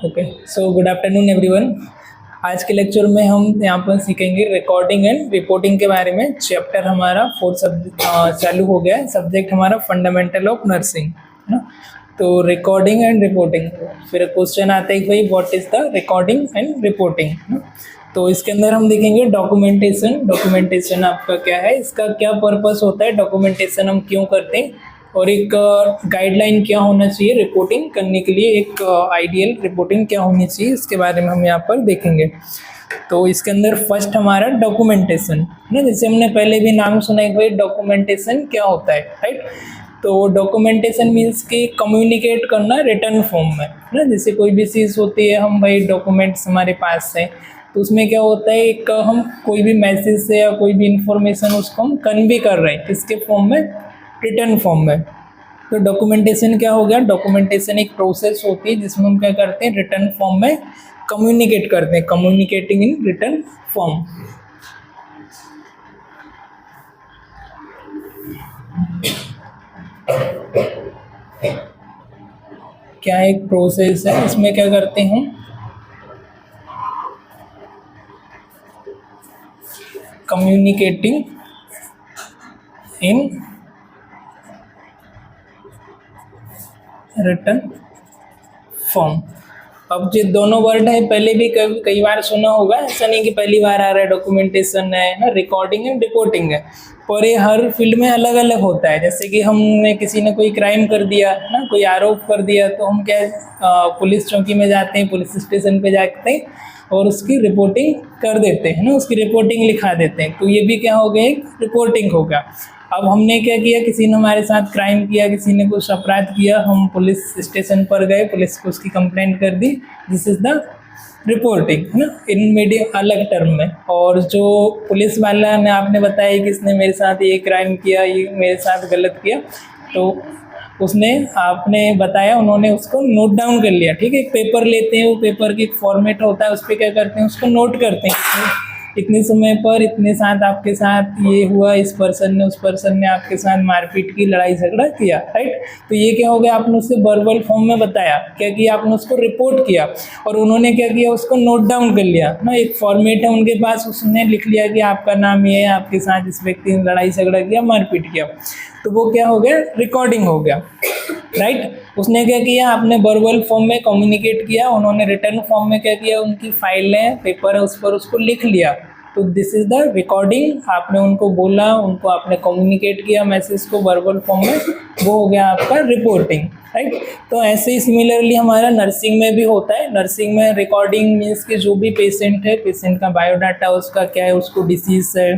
Okay, so good afternoon everyone. आज के lecture में हम यहाँ पर सीखेंगे रिकॉर्डिंग एंड रिपोर्टिंग के बारे में। चैप्टर हमारा 4 चालू हो गया है। सब्जेक्ट हमारा फंडामेंटल ऑफ नर्सिंग है ना। तो रिकॉर्डिंग एंड रिपोर्टिंग, फिर क्वेश्चन आता है कि भाई what is the recording and reporting. तो इसके अंदर हम देखेंगे डॉक्यूमेंटेशन। डॉक्यूमेंटेशन आपका क्या है, इसका क्या पर्पस होता है, डॉक्यूमेंटेशन हम क्यों करते हैं, और एक गाइडलाइन क्या होना चाहिए रिपोर्टिंग करने के लिए, एक आइडियल रिपोर्टिंग क्या होनी चाहिए, इसके बारे में हम यहाँ पर देखेंगे। तो इसके अंदर फर्स्ट हमारा डॉक्यूमेंटेशन है ना। जैसे हमने पहले भी नाम सुना है भाई डॉक्यूमेंटेशन क्या होता है, राइट। तो डॉक्यूमेंटेशन मीन्स कि कम्युनिकेट करना रिटर्न फॉर्म में है ना। जैसे कोई भी चीज़ होती है, हम भाई डॉक्यूमेंट्स हमारे पास है, तो उसमें क्या होता है, एक हम कोई भी मैसेज से या कोई भी इंफॉर्मेशन उसको हम कन्वे कर रहे हैं, किसके फॉर्म में, रिटर्न फॉर्म में। तो डॉक्यूमेंटेशन क्या हो गया, डॉक्यूमेंटेशन एक प्रोसेस होती है जिसमें हम क्या करते हैं, रिटर्न फॉर्म में कम्युनिकेट करते हैं, कम्युनिकेटिंग इन रिटर्न फॉर्म। क्या एक प्रोसेस है, इसमें क्या करते हैं, कम्युनिकेटिंग इन रिटर्न फॉर्म। अब जो दोनों वर्ड है पहले भी कई बार सुना होगा, ऐसा नहीं कि पहली बार आ रहा है। डॉक्यूमेंटेशन है ना, रिकॉर्डिंग एंड रिपोर्टिंग है, पर ये हर फील्ड में अलग अलग होता है। जैसे कि हमने किसी ने कोई क्राइम कर दिया ना, कोई आरोप कर दिया, तो हम क्या पुलिस चौकी में जाते हैं, पुलिस स्टेशन पे जाते हैं और उसकी रिपोर्टिंग कर देते हैं ना, उसकी रिपोर्टिंग लिखा देते हैं। तो ये भी क्या हो गया, एक रिपोर्टिंग होगा। अब हमने क्या किया, किसी ने हमारे साथ क्राइम किया, किसी ने कुछ अपराध किया, हम पुलिस स्टेशन पर गए, पुलिस को उसकी कंप्लेंट कर दी, दिस इज़ द रिपोर्टिंग है ना, इन मीडियम अलग टर्म में। और जो पुलिस वाला ने आपने बताया कि इसने मेरे साथ ये क्राइम किया, ये मेरे साथ गलत किया, तो उसने आपने बताया, उन्होंने उसको नोट डाउन कर लिया, ठीक है। एक पेपर लेते हैं, वो पेपर की एक फॉर्मेट होता है, उस पर क्या करते हैं, उसको नोट करते हैं, इतने समय पर इतने साथ आपके साथ ये हुआ, इस पर्सन ने उस पर्सन ने आपके साथ मारपीट की, लड़ाई झगड़ा किया, राइट। तो ये क्या हो गया, आपने उससे वर्बल फॉर्म में बताया, क्या किया आपने, उसको रिपोर्ट किया, और उन्होंने क्या किया, उसको नोट डाउन कर लिया ना। एक फॉर्मेट है उनके पास, उसने लिख लिया कि आपका नाम ये है, आपके साथ इस व्यक्ति ने लड़ाई झगड़ा किया, मारपीट किया, तो वो क्या हो गया, रिकॉर्डिंग हो गया, राइट। उसने क्या किया, आपने वर्बल फॉर्म में कम्युनिकेट किया, उन्होंने रिटर्न फॉर्म में क्या किया, उनकी फाइल है, पेपर है, उस पर उसको लिख लिया, तो दिस इज द रिकॉर्डिंग। आपने उनको बोला, उनको आपने कम्युनिकेट किया मैसेज को वर्बल फॉर्म में, वो हो गया आपका रिपोर्टिंग, राइट। तो ऐसे ही सिमिलरली हमारा नर्सिंग में भी होता है। नर्सिंग में रिकॉर्डिंग मीन्स कि जो भी पेशेंट है, पेशेंट का बायोडाटा उसका क्या है, उसको डिसीज है,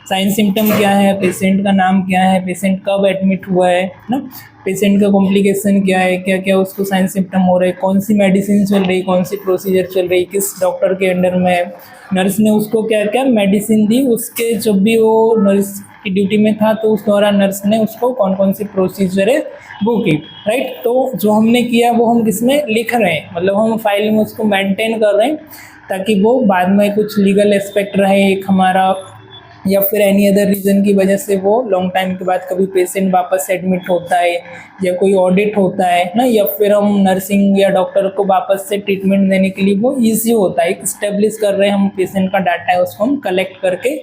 साइन सिम्टम क्या है, पेशेंट का नाम क्या है, पेशेंट कब एडमिट हुआ है ना, पेशेंट का कॉम्प्लिकेशन क्या है, क्या क्या उसको साइन सिम्टम हो रहे हैं, कौन सी मेडिसिन चल रही, कौन सी प्रोसीजर चल रही, किस डॉक्टर के अंडर में है, नर्स ने उसको क्या क्या मेडिसिन दी, उसके जब भी वो नर्स की ड्यूटी में था तो उस दौरान नर्स ने उसको कौन कौन सी प्रोसीजर है वो की, राइट। तो जो हमने किया वो हम किसमें लिख रहे हैं, मतलब हम फाइल में उसको मेंटेन कर रहे हैं, ताकि वो बाद में कुछ लीगल एस्पेक्ट रहे एक हमारा, या फिर एनी अदर रीज़न की वजह से वो लॉन्ग टाइम के बाद कभी पेशेंट वापस एडमिट होता है, या कोई ऑडिट होता है ना, या फिर हम नर्सिंग या डॉक्टर को वापस से ट्रीटमेंट देने के लिए वो ईजी होता है। एक इस्टेब्लिश कर रहे हैं हम, पेशेंट का डाटा है उसको हम कलेक्ट करके,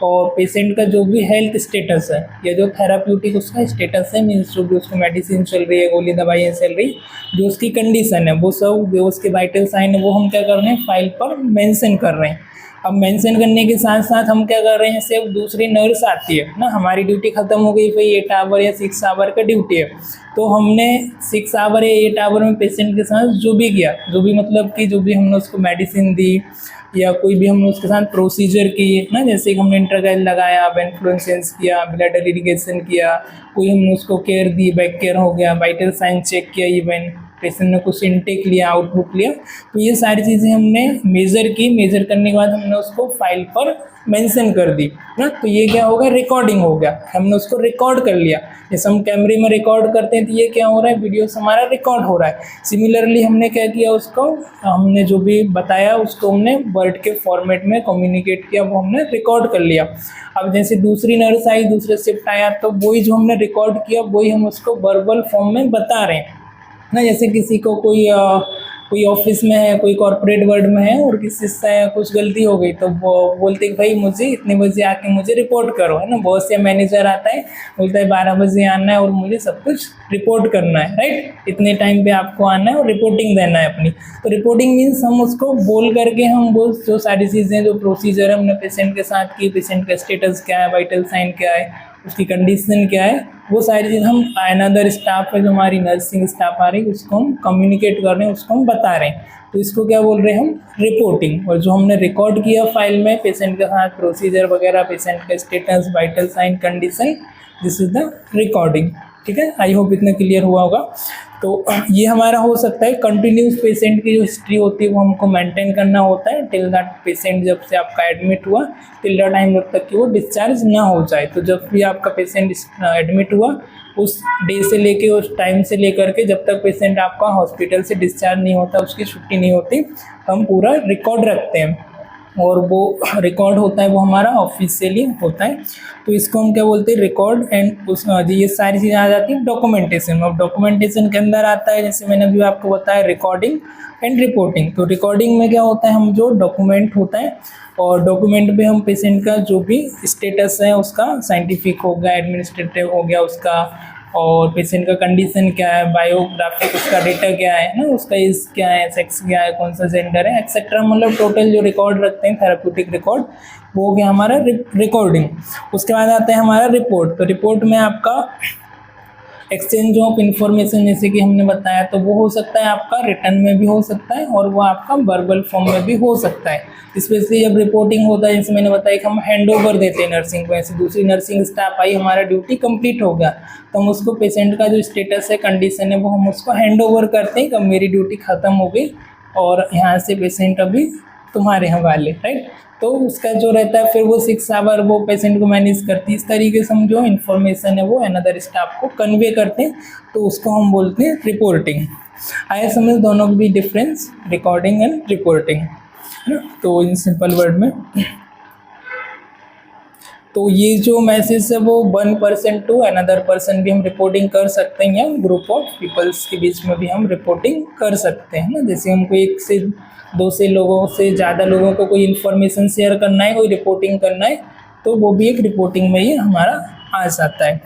और पेशेंट का जो भी हेल्थ स्टेटस है या जो थेराप्यूटिक उसका स्टेटस है, मीन्स जो भी उसको मेडिसिन चल रही है, गोली दवाइयाँ चल रही, जो उसकी कंडीशन है, वो सब जो उसके वाइटल साइन है वो हम क्या कर रहे हैं, फाइल पर मेंशन कर रहे हैं। अब मेंशन करने के साथ साथ हम क्या कर रहे हैं, जैसे अब दूसरी नर्स आती है ना, हमारी ड्यूटी ख़त्म हो गई, भाई 8 आवर या 6 आवर का ड्यूटी है, तो हमने 6 आवर या 8 आवर में पेशेंट के साथ जो भी किया, जो भी मतलब कि जो भी हमने उसको मेडिसिन दी, या कोई भी हमने उसके साथ प्रोसीजर की ना, जैसे कि हमने इंटरगाइल लगाया, वेनफ्लुएंसेंस किया, ब्लड इरिगेशन किया, कोई हमने उसको केयर दी, बैक केयर हो गया, वाइटल साइन चेक किया, इवन पेशेंट ने कुछ इनटेक लिया, आउटपुट लिया, तो ये सारी चीज़ें हमने मेज़र की। मेज़र करने के बाद हमने उसको फाइल पर मेंशन कर दी ना, तो ये क्या होगा, रिकॉर्डिंग हो गया, हमने उसको रिकॉर्ड कर लिया। जैसे हम कैमरे में रिकॉर्ड करते हैं तो ये क्या हो रहा है, वीडियोस हमारा रिकॉर्ड हो रहा है। सिमिलरली हमने क्या किया, उसको हमने जो भी बताया उसको हमने वर्ड के फॉर्मेट में कम्युनिकेट किया, वो हमने रिकॉर्ड कर लिया। अब जैसे दूसरी नर्स आई, दूसरे शिफ्ट आया, तो वही जो हमने रिकॉर्ड किया वही हम उसको वर्बल फॉर्म में बता रहे हैं ना। जैसे किसी को कोई कोई ऑफिस में है, कोई कॉर्पोरेट वर्ल्ड में है और किसी से कुछ गलती हो गई तो वो बोलते कि भाई मुझे इतने बजे आके मुझे रिपोर्ट करो, है ना। बॉस या मैनेजर आता है, बोलता है 12 बजे आना है और मुझे सब कुछ रिपोर्ट करना है, राइट। इतने टाइम पे आपको आना है और रिपोर्टिंग देना है अपनी। तो रिपोर्टिंग मीन्स हम उसको बोल करके हम वो जो सारी चीज़ें जो प्रोसीजर हमने पेशेंट के साथ की, पेशेंट का स्टेटस क्या है, वाइटल साइन क्या है, उसकी कंडीशन क्या है, वो सारी चीज़ हम अनदर स्टाफ है जो हमारी नर्सिंग स्टाफ आ रही है उसको हम कम्युनिकेट कर रहे हैं, उसको हम बता रहे हैं। तो इसको क्या बोल रहे हैं हम, रिपोर्टिंग। और जो हमने रिकॉर्ड किया फाइल में पेशेंट के साथ प्रोसीजर वगैरह, पेशेंट का status, vital sign, condition, this is the recording. ठीक है, आई होप इतना क्लियर हुआ होगा। तो ये हमारा हो सकता है कंटिन्यूस पेशेंट की जो हिस्ट्री होती है वो हमको मेंटेन करना होता है टिल दैट पेशेंट जब से आपका एडमिट हुआ टिल द टाइम जब तक कि वो डिस्चार्ज ना हो जाए। तो जब भी आपका पेशेंट एडमिट हुआ उस डे से लेके उस टाइम से लेकर के जब तक पेशेंट आपका हॉस्पिटल से डिस्चार्ज नहीं होता, उसकी छुट्टी नहीं होती, हम पूरा रिकॉर्ड रखते हैं। और वो रिकॉर्ड होता है वो हमारा ऑफिशियली होता है। तो इसको हम क्या बोलते हैं, रिकॉर्ड। एंड उस ये सारी चीज़ें आ जाती है डॉक्यूमेंटेशन। और डॉक्यूमेंटेशन के अंदर आता है, जैसे मैंने अभी आपको बताया, रिकॉर्डिंग एंड रिपोर्टिंग। तो रिकॉर्डिंग में क्या होता है, हम जो डॉक्यूमेंट होता है और डॉक्यूमेंट पे हम पेशेंट का जो भी स्टेटस है उसका, साइंटिफिक हो गया, एडमिनिस्ट्रेटिव हो गया उसका, और पेशेंट का कंडीशन क्या है, बायोग्राफिक उसका डेटा क्या है ना, उसका एज क्या है, सेक्स क्या है, कौन सा जेंडर है, एक्सेट्रा। मतलब टोटल जो रिकॉर्ड रखते हैं थेराप्यूटिक रिकॉर्ड, वो हो गया हमारा रिकॉर्डिंग। उसके बाद आता है हमारा रिपोर्ट। तो रिपोर्ट में आपका एक्सचेंज ऑफ इंफॉर्मेशन, जैसे कि हमने बताया, तो वो हो सकता है आपका रिटर्न में भी हो सकता है और वो आपका वर्बल फॉर्म में भी हो सकता है। स्पेशली जब रिपोर्टिंग होता है, जैसे मैंने बताया कि हम हैंड ओवर देते हैं नर्सिंग को, ऐसे दूसरी नर्सिंग स्टाफ आई, हमारा ड्यूटी कंप्लीट हो गया, तो हम उसको पेशेंट का जो स्टेटस है, कंडीशन है, वो हम उसको हैंड ओवर करते हैं कि अब मेरी ड्यूटी ख़त्म हो गई और यहाँ से पेशेंट अभी तुम्हारे हवाले, राइट। तो उसका जो रहता है फिर वो 6 आवर वो पेशेंट को मैनेज करती है। इस तरीके से हम जो इन्फॉर्मेशन है वो अनदर स्टाफ को कन्वे करते हैं, तो उसको हम बोलते हैं रिपोर्टिंग। आया समझ दोनों की भी डिफरेंस, रिकॉर्डिंग एंड रिपोर्टिंग, है ना। तो इन सिंपल वर्ड में, तो ये जो मैसेज है वो 1% टू अनदर पर्सन भी हम रिपोर्टिंग कर सकते हैं, या ग्रुप ऑफ पीपल्स के बीच में भी हम रिपोर्टिंग कर सकते हैं ना। जैसे हमको 1 से 2 से लोगों से ज़्यादा लोगों को कोई इन्फॉर्मेशन शेयर करना है, कोई रिपोर्टिंग करना है, तो वो भी एक रिपोर्टिंग में ही हमारा आ जाता है।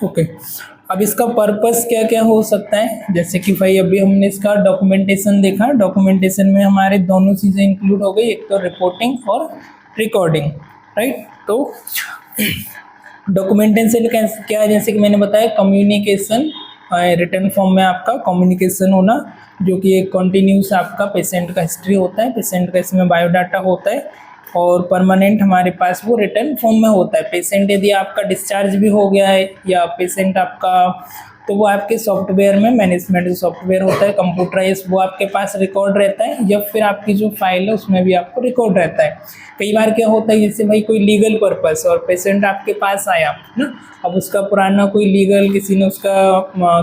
ओके, अब इसका पर्पस क्या क्या हो सकता है, जैसे कि भाई अभी हमने इसका डॉक्यूमेंटेशन देखा। डॉक्यूमेंटेशन में हमारे दोनों चीज़ें इंक्लूड हो गई, एक तो रिपोर्टिंग और रिकॉर्डिंग, राइट। तो डॉक्यूमेंटेशन क्या है, जैसे कि मैंने बताया, कम्युनिकेशन, रिटर्न फॉर्म में आपका कम्युनिकेशन होना, जो कि एक कंटिन्यूस आपका पेशेंट का हिस्ट्री होता है, पेशेंट का इसमें बायोडाटा होता है, और परमानेंट हमारे पास वो रिटर्न फॉर्म में होता है। पेशेंट यदि आपका डिस्चार्ज भी हो गया है या पेशेंट आपका, तो वो आपके सॉफ्टवेयर में, मैनेजमेंट जो सॉफ्टवेयर होता है कंप्यूटराइज, वो आपके पास रिकॉर्ड रहता है, या फिर आपकी जो फाइल है उसमें भी आपको रिकॉर्ड रहता है। कई बार क्या होता है, जैसे भाई कोई लीगल पर्पस और पेशेंट आपके पास आया ना, अब उसका पुराना कोई लीगल, किसी ने उसका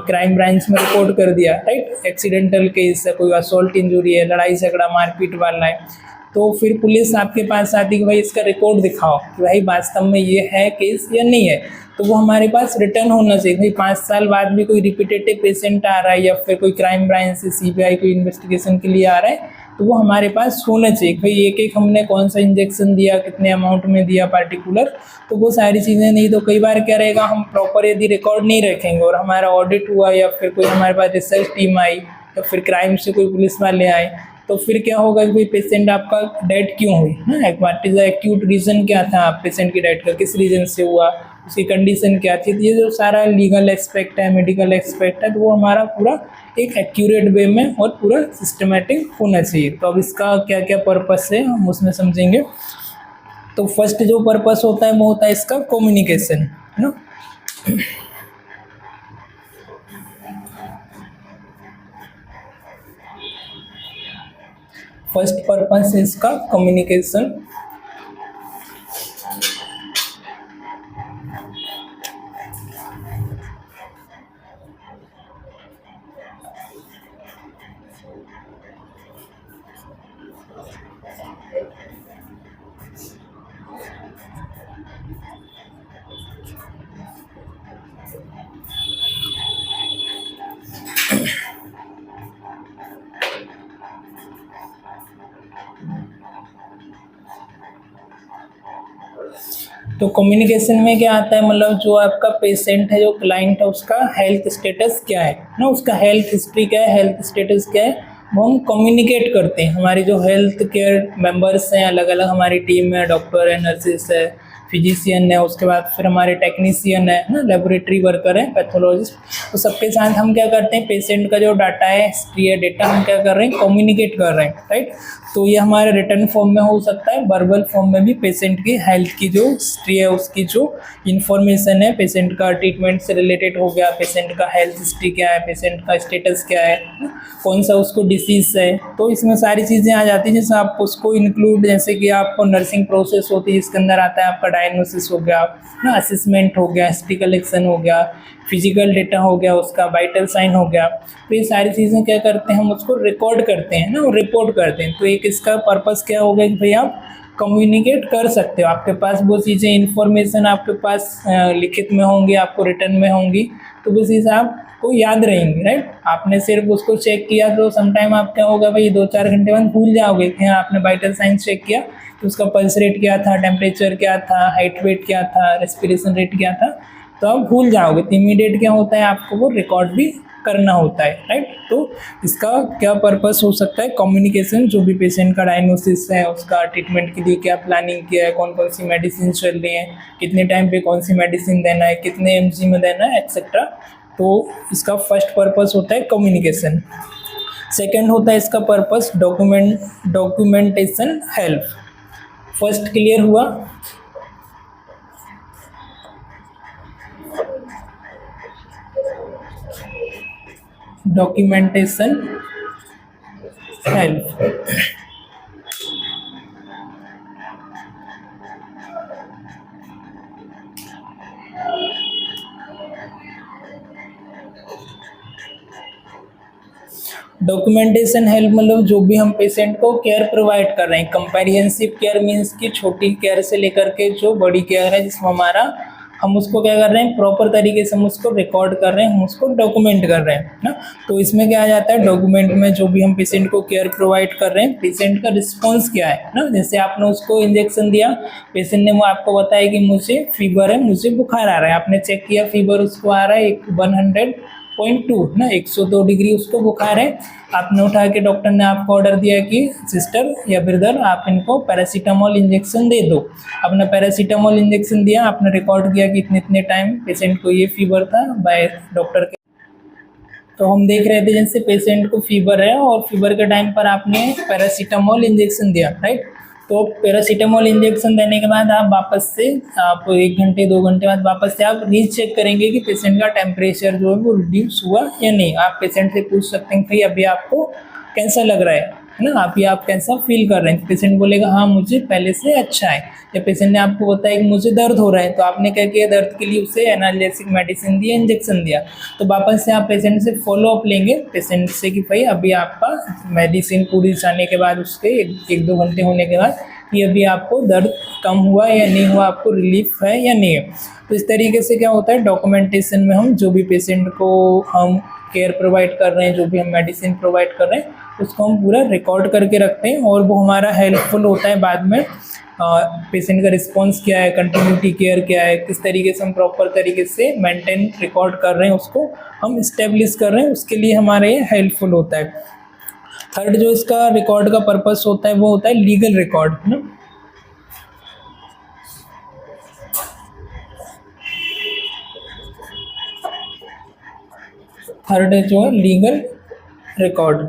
क्राइम ब्रांच में रिपोर्ट कर दिया, राइट, एक्सीडेंटल केस है, कोई असॉल्ट इंजरी है, लड़ाई झगड़ा मारपीट वाला है, तो फिर पुलिस आपके पास आती कि भाई इसका रिकॉर्ड दिखाओ कि भाई वास्तव में ये है केस या नहीं है। तो वो हमारे पास रिटर्न होना चाहिए। भाई 5 साल बाद भी कोई रिपीटेटिव पेशेंट आ रहा है या फिर कोई क्राइम ब्रांच से सीबीआई कोई इन्वेस्टिगेशन के लिए आ रहा है, तो वो हमारे पास होना चाहिए। भाई एक एक हमने कौन सा इंजेक्शन दिया, कितने अमाउंट में दिया पर्टिकुलर, तो वो सारी चीज़ें नहीं। तो कई बार क्या रहेगा, हम प्रॉपर यदि रिकॉर्ड नहीं रखेंगे और हमारा ऑडिट हुआ या फिर कोई हमारे पास रिसर्च टीम आई या फिर क्राइम से कोई पुलिस वाले आए, तो फिर क्या होगा कि भाई पेशेंट आपका डेथ क्यों हुई ना, what is the acute reason, क्या था पेशेंट की डेथ का, किस रीज़न से हुआ, उसकी कंडीशन क्या थी। तो ये जो सारा लीगल एस्पेक्ट है, मेडिकल एस्पेक्ट है, तो वो हमारा पूरा एक एक्यूरेट वे में और पूरा सिस्टमेटिक होना चाहिए। तो अब इसका क्या क्या पर्पस है हम उसमें समझेंगे। तो फर्स्ट जो पर्पस होता है वो होता है इसका कम्युनिकेशन, है ना। फर्स्ट पर्पस है इसका कम्युनिकेशन। तो कम्युनिकेशन में क्या आता है, मतलब जो आपका पेशेंट है, जो क्लाइंट है, उसका हेल्थ स्टेटस क्या है ना, उसका हेल्थ हिस्ट्री क्या है, हेल्थ स्टेटस क्या है, वो हम कम्युनिकेट करते हैं। हमारी जो हेल्थ केयर मेंबर्स हैं, अलग अलग हमारी टीम में डॉक्टर है, नर्सिस है, फिजिशियन है, उसके बाद फिर हमारे टेक्नीशियन है ना, लेबोरेटरी वर्कर है, पैथोलॉजिस्ट, तो सबके साथ हम क्या करते हैं, पेशेंट का जो डाटा है, हिस्ट्री है, डेटा हम क्या कर रहे हैं, कम्युनिकेट कर रहे हैं, राइट। तो ये हमारे रिटर्न फॉर्म में हो सकता है, वर्बल फॉर्म में भी पेशेंट की हेल्थ की जो हिस्ट्री है, उसकी जो इन्फॉर्मेशन है, पेशेंट का ट्रीटमेंट से रिलेटेड हो गया, पेशेंट का हेल्थ हिस्ट्री क्या है, पेशेंट का स्टेटस क्या है, कौन सा उसको डिसीज़ है, तो इसमें सारी चीज़ें आ जाती हैं। जैसे आप उसको इंक्लूड, जैसे कि आपको नर्सिंग प्रोसेस होती है, इसके अंदर आता है आपका डायग्नोसिस हो गया ना, असेसमेंट हो गया, हिस्ट्री कलेक्शन हो गया, फिजिकल डेटा हो गया, उसका वाइटल साइन हो गया। तो ये सारी चीज़ें क्या करते हैं, हम उसको रिकॉर्ड करते हैं ना, और रिपोर्ट करते हैं। तो एक इसका पर्पस क्या होगा कि भाई आप कम्युनिकेट कर सकते हो, आपके पास वो चीज़ें, इन्फॉर्मेशन आपके पास लिखित में होंगी, आपको रिटर्न में होंगी, तो वो चीज़ आपको याद रहेंगी, राइट। आपने सिर्फ उसको चेक किया तो समटाइम आप क्या होगा भाई 2-4 घंटे बाद भूल जाओगे कि हाँ आपने वाइटल साइंस चेक किया तो उसका पल्स रेट क्या था, टेम्परेचर क्या था, हाइट वेट क्या था, रेस्पिरेशन रेट क्या था, तो आप भूल जाओगे। तो इमीडिएट क्या होता है, आपको वो रिकॉर्ड भी करना होता है, राइट। तो इसका क्या पर्पस हो सकता है, कम्युनिकेशन, जो भी पेशेंट का डायग्नोसिस है, उसका ट्रीटमेंट के लिए क्या प्लानिंग किया है, कौन कौन सी मेडिसिन चल रही है, कितने टाइम पे कौन सी मेडिसिन देना है, कितने mg में देना है, एक्सेट्रा। तो इसका फर्स्ट पर्पस होता है कम्युनिकेशन। सेकंड होता है इसका purpose documentation help. First clear हुआ। Documentation help. डॉक्यूमेंटेशन हेल्प मतलब जो भी हम पेशेंट को केयर प्रोवाइड कर रहे हैं, कंप्रिहेंसिव केयर मीन्स की छोटी केयर से लेकर के जो बड़ी केयर है, जिसमें हमारा हम उसको क्या कर रहे हैं, प्रॉपर तरीके से हम उसको रिकॉर्ड कर रहे हैं, हम उसको डॉक्यूमेंट कर रहे हैं ना। तो इसमें क्या आ जाता है, डॉक्यूमेंट में जो भी हम पेशेंट को केयर प्रोवाइड कर रहे हैं, पेशेंट का रिस्पॉन्स क्या है ना। जैसे आपने उसको इंजेक्शन दिया, पेशेंट ने वो आपको बताया कि मुझे फीवर है, मुझे बुखार आ रहा है, आपने चेक किया, फीवर उसको आ रहा है 100.2 ना, 102 डिग्री उसको बुखार है। आपने उठा के, डॉक्टर ने आपको ऑर्डर दिया कि सिस्टर या ब्रदर आप इनको पैरासीटामोल इंजेक्शन दे दो। आपने पैरासीटामोल इंजेक्शन दिया, आपने रिकॉर्ड किया कि इतने इतने टाइम पेशेंट को ये फीवर था बाय डॉक्टर के। तो हम देख रहे थे जैसे पेशेंट को फीवर है और फीवर के टाइम पर आपने पैरासीटामोल इंजेक्शन दिया, राइट। तो पैरासीटामोल इंजेक्शन देने के बाद आप वापस से, आप 1 घंटे 2 घंटे बाद वापस से आप रीचेक करेंगे कि पेशेंट का टेम्परेचर जो है वो रिड्यूस हुआ या नहीं। आप पेशेंट से पूछ सकते हैं कि अभी आपको कैसा लग रहा है ना, अभी आप कैसा फील कर रहे हैं। पेशेंट बोलेगा हाँ मुझे पहले से अच्छा है। या पेशेंट ने आपको बताया कि मुझे दर्द हो रहा है, तो आपने क्या किया, दर्द के लिए उसे एनाल्जेसिक मेडिसिन दिया, इंजेक्शन दिया। तो वापस से आप पेशेंट से फॉलो अप लेंगे, पेशेंट से कि भाई अभी आपका मेडिसिन पूरी जाने के बाद, उसके 1-2 घंटे होने के बाद, कि अभी आपको दर्द कम हुआ या नहीं हुआ, आपको रिलीफ है या नहीं है। तो इस तरीके से क्या होता है, डॉक्यूमेंटेशन में हम जो भी पेशेंट को हम केयर प्रोवाइड कर रहे हैं, जो भी हम मेडिसिन प्रोवाइड कर रहे हैं, उसको हम पूरा रिकॉर्ड करके रखते हैं, और वो हमारा हेल्पफुल होता है बाद में। पेशेंट का रिस्पॉन्स क्या है, कंटिन्यूटी केयर क्या है, किस तरीके से हम प्रॉपर तरीके से मेंटेन रिकॉर्ड कर रहे हैं, उसको हम इस्टेब्लिश कर रहे हैं, उसके लिए हमारे ये हेल्पफुल होता है। थर्ड जो इसका रिकॉर्ड का पर्पस होता है वो होता है लीगल रिकॉर्ड, है ना। थर्ड है जो है लीगल रिकॉर्ड।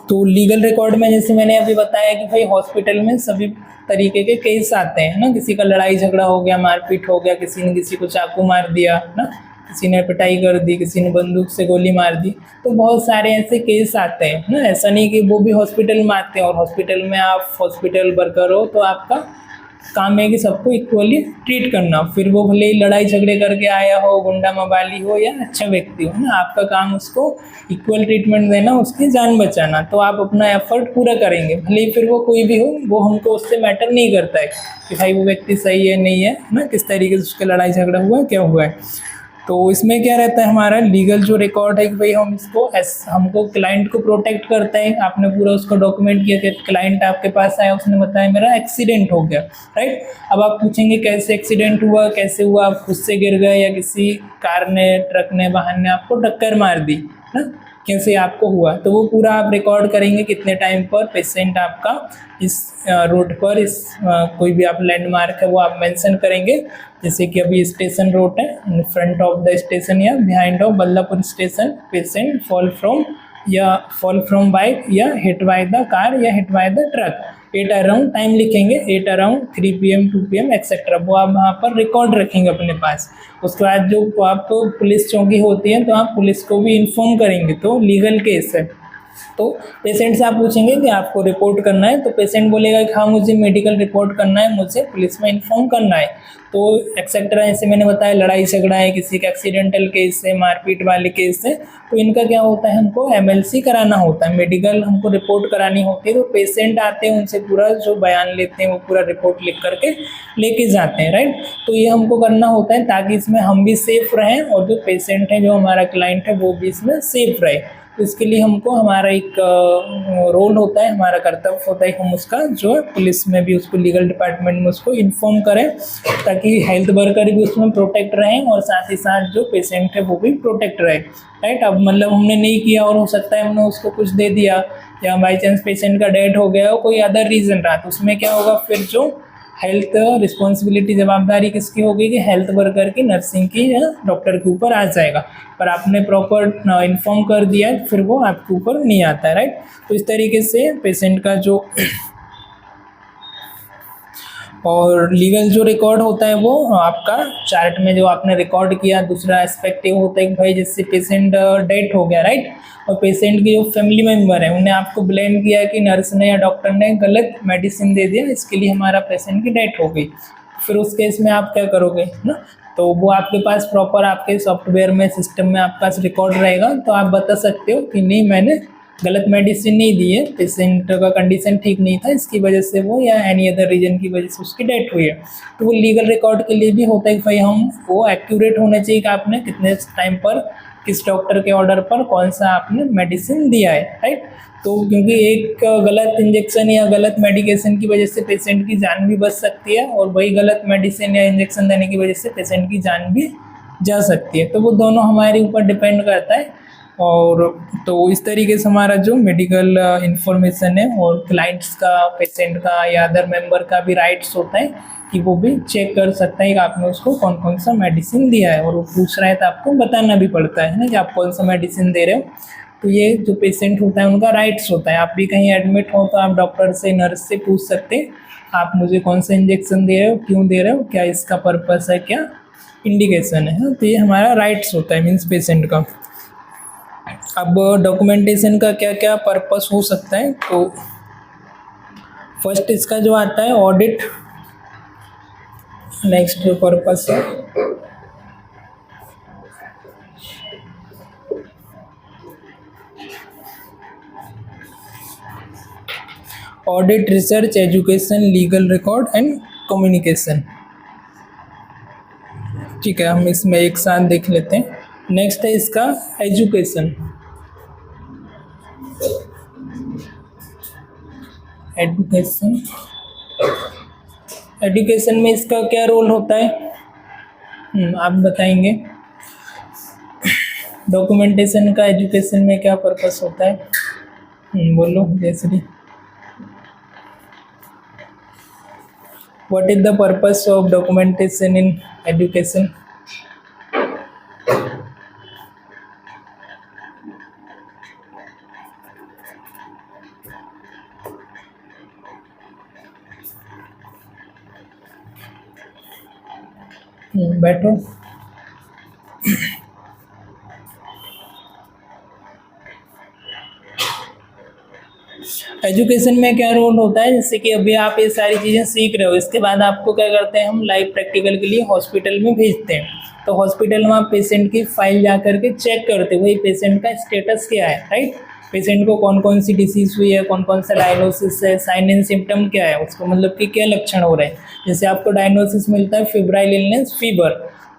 तो लीगल रिकॉर्ड में जैसे मैंने अभी बताया कि भाई हॉस्पिटल में सभी तरीके के केस आते हैं ना, किसी का लड़ाई झगड़ा हो गया, मारपीट हो गया, किसी ने किसी को चाकू मार दिया ना, किसी ने पिटाई कर दी, किसी ने बंदूक से गोली मार दी। तो बहुत सारे ऐसे केस आते हैं ना। ऐसा नहीं कि वो भी हॉस्पिटल में आते हैं, और हॉस्पिटल में आप हॉस्पिटल वर्कर हो तो आपका काम है कि सबको इक्वली ट्रीट करना। फिर वो भले ही लड़ाई झगड़े करके आया हो, गुंडा मवाली हो या अच्छा व्यक्ति हो ना, आपका काम उसको इक्वल ट्रीटमेंट देना, उसकी जान बचाना। तो आप अपना एफर्ट पूरा करेंगे, भले ही फिर वो कोई भी हो, वो हमको उससे मैटर नहीं करता है कि भाई वो व्यक्ति सही है नहीं है ना, किस तरीके से उसके लड़ाई झगड़ा हुआ है, क्या हुआ है। तो इसमें क्या रहता है, हमारा लीगल जो रिकॉर्ड है कि भाई हम इसको हमको क्लाइंट को प्रोटेक्ट करते हैं। आपने पूरा उसको डॉक्यूमेंट किया कि क्लाइंट आपके पास आया, उसने बताया मेरा एक्सीडेंट हो गया, राइट। अब आप पूछेंगे कैसे एक्सीडेंट हुआ, कैसे हुआ, आप खुद से गिर गए या किसी कार ने, ट्रक ने, वाहन ने आपको टक्कर मार दी ना, कैसे आपको हुआ, तो वो पूरा आप रिकॉर्ड करेंगे कितने टाइम पर पेशेंट आपका इस रोड पर, इस कोई भी आप लैंडमार्क है वो आप मेंशन करेंगे। जैसे कि अभी स्टेशन रोड है, in front of the station या behind of Ballapur station patient fall from bike या हिट बाय द कार या hit by the truck, 8 around time लिखेंगे, 8 अराउंड 3 PM 2 PM एक्सेट्रा, वो आप वहाँ पर रिकॉर्ड रखेंगे अपने पास। उसके बाद जो आप पुलिस चौकी होती है तो आप पुलिस को भी इन्फॉर्म करेंगे, तो लीगल केस है। तो पेशेंट से आप पूछेंगे कि आपको रिपोर्ट करना है, तो पेशेंट बोलेगा कि हाँ मुझे मेडिकल रिपोर्ट करना है, मुझे पुलिस में इन्फॉर्म करना है। तो एक्सेट्रा, जैसे मैंने बताया लड़ाई झगड़ा है, किसी का एक्सीडेंटल केस है, मारपीट वाले केस है, तो इनका क्या होता है, हमको MLC कराना होता है, मेडिकल हमको रिपोर्ट करानी होती है। तो पेशेंट आते हैं, उनसे पूरा जो बयान लेते हैं वो पूरा रिपोर्ट लिख करके लेके जाते हैं, राइट। तो ये हमको करना होता है ताकि इसमें हम भी सेफ रहें और जो पेशेंट है, जो हमारा क्लाइंट है, वो भी इसमें सेफ रहे। तो इसके लिए हमको हमारा एक रोल होता है, हमारा कर्तव्य होता है, हम उसका जो है पुलिस में भी उसको, लीगल डिपार्टमेंट में उसको इन्फॉर्म करें, ताकि हेल्थ वर्कर भी उसमें प्रोटेक्ट रहें और साथ ही साथ जो पेशेंट है वो भी प्रोटेक्ट रहे, राइट। अब मतलब हमने नहीं किया और हो सकता है हमने उसको कुछ दे दिया या बाई चांस पेशेंट का डेथ हो गया और कोई अदर रीज़न रहा, तो उसमें क्या होगा, फिर जो हेल्थ रिस्पॉन्सिबिलिटी, जवाबदारी किसकी होगी कि हेल्थ वर्कर की, नर्सिंग की या डॉक्टर के ऊपर आ जाएगा। पर आपने प्रॉपर इन्फॉर्म कर दिया है, फिर वो आपके ऊपर नहीं आता है, राइट। तो इस तरीके से पेशेंट का जो और लीगल जो रिकॉर्ड होता है वो आपका चार्ट में जो आपने रिकॉर्ड किया। दूसरा एस्पेक्ट ये होता है कि भाई जिससे पेशेंट डेथ हो गया, राइट, और पेशेंट के जो फैमिली मेम्बर है उन्हें आपको ब्लेम किया कि नर्स ने या डॉक्टर ने गलत मेडिसिन दे दिया, इसके लिए हमारा पेशेंट की डेथ हो गई। फिर उस केस में आप क्या करोगे ना, तो वो आपके पास प्रॉपर आपके सॉफ्टवेयर में, सिस्टम में आपके पास रिकॉर्ड रहेगा, तो आप बता सकते हो कि नहीं मैंने गलत मेडिसिन नहीं दी है, पेशेंट का कंडीशन ठीक नहीं था, इसकी वजह से वो या एनी अदर रीजन की वजह से उसकी डेथ हुई है। तो वो लीगल रिकॉर्ड के लिए भी होता है कि भाई हम वो एक्यूरेट होने चाहिए कि आपने कितने टाइम पर, किस डॉक्टर के ऑर्डर पर कौन सा आपने मेडिसिन दिया है, राइट। तो क्योंकि एक गलत इंजेक्शन या गलत मेडिकेशन की वजह से पेशेंट की जान भी बच सकती है और वही गलत मेडिसिन या इंजेक्शन देने की वजह से पेशेंट की जान भी जा सकती है। तो वो दोनों हमारे ऊपर डिपेंड करता है। और तो इस तरीके से हमारा जो मेडिकल इंफॉर्मेशन है और क्लाइंट्स का, पेशेंट का या अदर मेंबर का भी राइट्स होता है कि वो भी चेक कर सकता है कि आपने उसको कौन कौन सा मेडिसिन दिया है, और वो पूछ रहा है तो आपको बताना भी पड़ता है ना कि आप कौन सा मेडिसिन दे रहे हो। तो ये जो पेशेंट होता है उनका राइट्स होता है। आप भी कहीं एडमिट हो तो आप डॉक्टर से, नर्स से पूछ सकते हैं आप मुझे कौन सा इंजेक्शन दे रहे हो, क्यों दे रहे हो, क्या इसका पर्पस है, क्या इंडिकेशन है। तो ये हमारा राइट्स होता है, मीन्स पेशेंट का। अब डॉक्यूमेंटेशन का क्या क्या पर्पस हो सकता है, तो फर्स्ट इसका जो आता है ऑडिट, नेक्स्ट जो पर्पस है audit, research, education, legal record and communication. ठीक है, हम इसमें एक साथ देख लेते हैं। नेक्स्ट है इसका एजुकेशन, एजुकेशन। एजुकेशन में इसका क्या रोल होता है, आप बताएंगे। डॉक्यूमेंटेशन का एजुकेशन में क्या पर्पस होता है, बोलो Jayashree. What is the purpose of documentation in education? बैठो। एजुकेशन में क्या रोल होता है, जैसे कि अभी आप ये सारी चीज़ें सीख रहे हो, इसके बाद आपको क्या करते हैं, हम लाइव प्रैक्टिकल के लिए हॉस्पिटल में भेजते हैं। तो हॉस्पिटल में आप पेशेंट की फाइल जा करके चेक करते हो भाई पेशेंट का स्टेटस क्या है, राइट। पेशेंट को कौन कौन सी डिसीज़ हुई है, कौन कौन सा डायग्नोसिस है, साइन एंड सिम्टम क्या है उसको, मतलब कि क्या लक्षण हो रहे हैं। जैसे आपको डायग्नोसिस मिलता है फेब्राइल इलनेस, फीवर,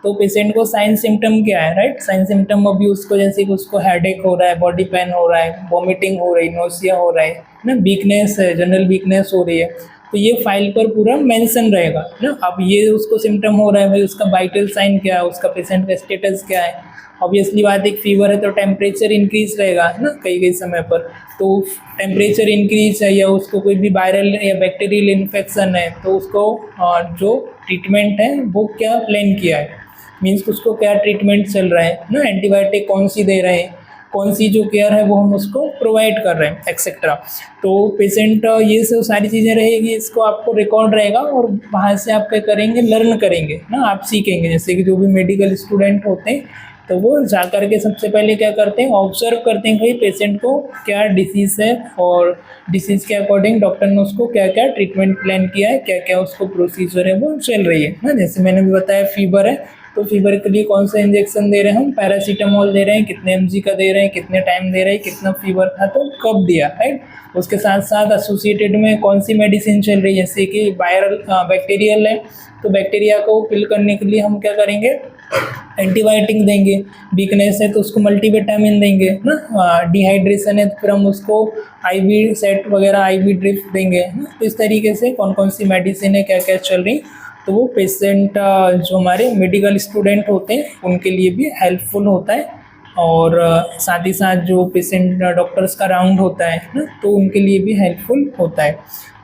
तो पेशेंट को साइन सिम्टम क्या है, राइट। साइन सिम्टम अभी उसको जैसे कि उसको हेडेक हो रहा है, बॉडी पेन हो रहा है, वॉमिटिंग हो रही, नोसिया हो रहा है ना, वीकनेस है, जनरल वीकनेस हो रही है, तो ये फाइल पर पूरा मेंशन रहेगा ना। अब ये उसको सिम्टम हो रहा है भाई, उसका वाइटल साइन क्या है, उसका पेशेंट का स्टेटस क्या है। ऑब्वियसली बात, एक फीवर है तो टेम्परेचर इंक्रीज रहेगा ना कई कई समय पर, तो टेम्परेचर इंक्रीज है या उसको कोई भी वायरल या बैक्टीरियल इन्फेक्शन है तो उसको जो ट्रीटमेंट है वो क्या प्लान किया है, मीन्स उसको क्या ट्रीटमेंट चल रहा है ना, एंटीबायोटिक कौन सी दे रहे हैं, कौन सी जो केयर है वो हम उसको प्रोवाइड कर रहे हैं एक्सेट्रा। तो पेशेंट ये सब सारी चीज़ें रहेगी, इसको आपको रिकॉर्ड रहेगा और वहाँ से आप क्या करेंगे, लर्न करेंगे ना, आप सीखेंगे। जैसे कि जो भी मेडिकल स्टूडेंट होते हैं तो वो जा कर के सबसे पहले क्या करते हैं, ऑब्जर्व करते हैं कि पेशेंट को क्या डिसीज़ है और डिसीज़ के अकॉर्डिंग डॉक्टर ने उसको क्या क्या ट्रीटमेंट प्लान किया है, क्या क्या उसको प्रोसीजर है वो चल रही है ना। जैसे मैंने भी बताया फीवर है तो फीवर के लिए कौन सा इंजेक्शन दे रहे हैं हम, पैरासीटामोल दे रहे हैं, कितने mg का दे रहे हैं, कितने टाइम दे रहे हैं, कितना फीवर था तो कब दिया, राइट। उसके साथ साथ एसोसिएटेड में कौन सी मेडिसिन चल रही है, जैसे कि वायरल बैक्टीरियल है तो बैक्टीरिया को किल करने के लिए हम क्या करेंगे, एंटीबायोटिक देंगे। वीकनेस है तो उसको मल्टीविटामिन देंगे ना, डिहाइड्रेशन है तो फिर हम उसको IV सेट वगैरह IV ड्रिप देंगे ना। तो इस तरीके से कौन कौन सी मेडिसिन है, क्या क्या चल रही, तो वो पेशेंट जो हमारे मेडिकल स्टूडेंट होते हैं उनके लिए भी हेल्पफुल होता है। और साथ ही साथ जो पेशेंट डॉक्टर्स का राउंड होता है ना तो उनके लिए भी हेल्पफुल होता है।